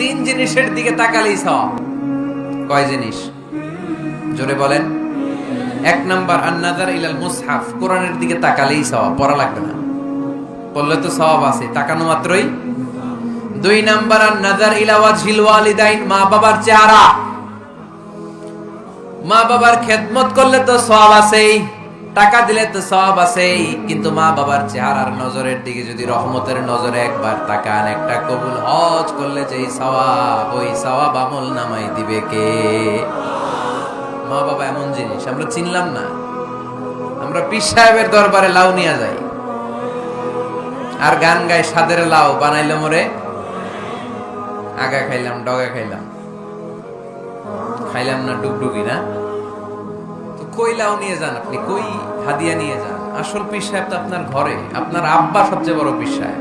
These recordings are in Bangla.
তিন জিনিসের দিকে তাকালেই সওয়াব। কয় জিনিস? জোরে বলেন। এক নাম্বার আন-নাযার ইলাল মুসহাফ, কোরআনের দিকে তাকালেই সওয়াব, পড়া লাগবে না, পড়লে তো সওয়াব আছে, তাকানো মাত্রই। দুই নাম্বার আন-নাযার ইলা ওয়াজহিল ওয়ালিদাইন, মা বাবার চেহারা, মা বাবার খেদমত করলে তো সওয়াব আছেই, টাকা দিলে তো সওয়াব আছেই, কিন্তু মা বাবার চেহারার নজরের দিকে যদি রহমতের নজরে একবার তাকান, একটা কবুল হজ করলে যেই সওয়াব, ওই সওয়াব আমল নামাই দিবে কে? মা বাবা এমন জিনিস আমরা চিনলাম না। আমরা পীর সাহেবের দরবারে লাউ নিয়ে যাই আর গান গাই, সাদের লাউ বানাইলো মোরে, আগা খাইলাম ডগা খাইলাম, খাইলাম না ডুগডুগি না। তো কই লাউ নিয়ে যান আপনি, কই হাদিয়া নিয়ে যান? আসল পীর সাহেব তো আপনার ঘরে। আপনার আব্বা সবচেয়ে বড় পীর সাহেব,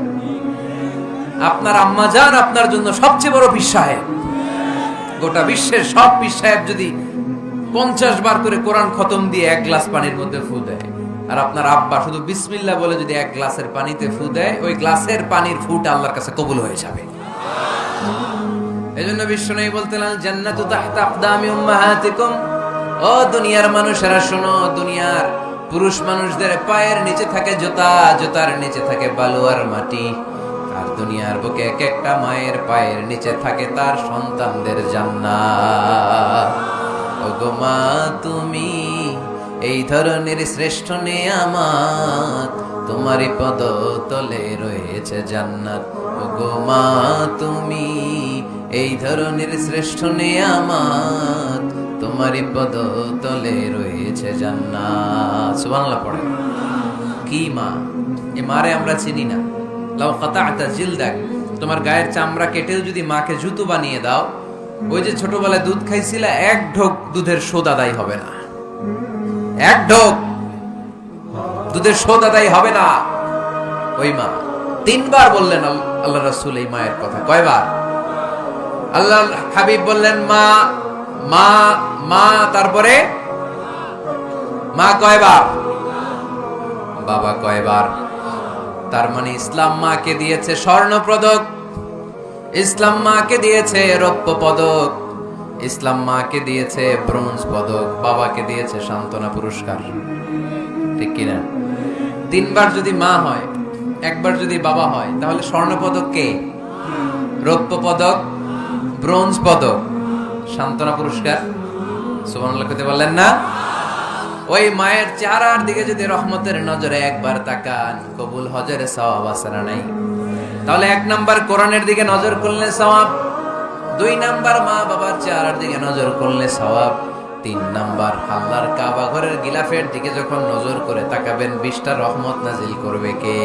আপনার আম্মা জান আপনার জন্য সবচেয়ে বড় পীর সাহেব। গোটা বিশ্বের সব পীর সাহেব যদি 50 বার করে কোরআন খতম দিয়ে এক গ্লাস পানির মধ্যে ফু দেয়, আর আপনার আব্বা শুধু বিসমিল্লাহ বলে যদি এক গ্লাসের পানিতে ফু দেয়, ওই গ্লাসের পানির ফুটা আল্লাহর কাছে কবুল হয়ে যাবে। এজন্য বিশ্বনবী বলতেন, আল জান্নাতু তাহতা আকদামি উম্মাহাতিকুম। ও দুনিয়ার মানুষেরা শোনো, দুনিয়ার পুরুষ মানুষদের পায়ের নিচে থাকে জুতা, জুতার নিচে থাকে বালু আর মাটি, আর দুনিয়ার বুকে এক একটা মায়ের পায়ের নিচে থাকে তার সন্তানদের জান্নাত। ওগো মা তুমি এই ধরনের শ্রেষ্ঠ নেয়ামত, তোমারই পদ তলে রয়েছে জান্নাত। ওগো মা তুমি এই ধরনের শ্রেষ্ঠ নেয়ামত, তোমারই পদ তলে রয়েছে জান্নাত। সুবহানাল্লাহ পড়ে। কি মা? এ মারে আমরা চিনি না। লাউ কাতা'তা জিলদাক, তোমার গায়ের চামড়া কেটেও যদি মাকে জুতো বানিয়ে দাও, ওই যে ছোটবেলায় দুধ খাইছিলা, এক ঢোক দুধের শোধ আদায় হবে না। এক ঢোক দুধের শোধ আদায় হবে না। ওই মা। 3 বার বললেন আল্লাহ রাসূল এই মায়ের কথা। কয়বার? আল্লাহ হাবিব বললেন মা মা মা, তারপরে মা কয়বার? বাবা কয়বার? তার মানে ইসলাম মাকে দিয়েছে স্বর্ণ পদক, ইসলাম মাকে দিয়েছে রৌপ্য পদক, ইসলাম মাকে দিয়েছে ব্রোঞ্জ পদক, বাবাকে দিয়েছে সান্ত্বনা পুরস্কার। ঠিক কিনা? 3 বার যদি মা হয়, একবার যদি বাবা হয়, তাহলে স্বর্ণ পদক কে? রৌপ্য পদক, ব্রোঞ্জ পদক, সান্ত্বনা পুরস্কার। সুবহানাল্লাহ কইতে বললেন না? ওই মায়ের চেহারার দিকে যদি রহমতের নজরে একবার তাকান, কবুল হজের সওয়াব আছে না নাই? তাহলে 1 নাম্বার কোরআনের দিকে নজর করলে সওয়াব, 2 নাম্বার মা বাবার চেহারার দিকে নজর করলে সওয়াব, 3 নাম্বার আল্লাহর কাবা ঘরের গিলাফের দিকে যখন নজর করে তাকাবেন, 20টা রহমত নাজিল করবে কে?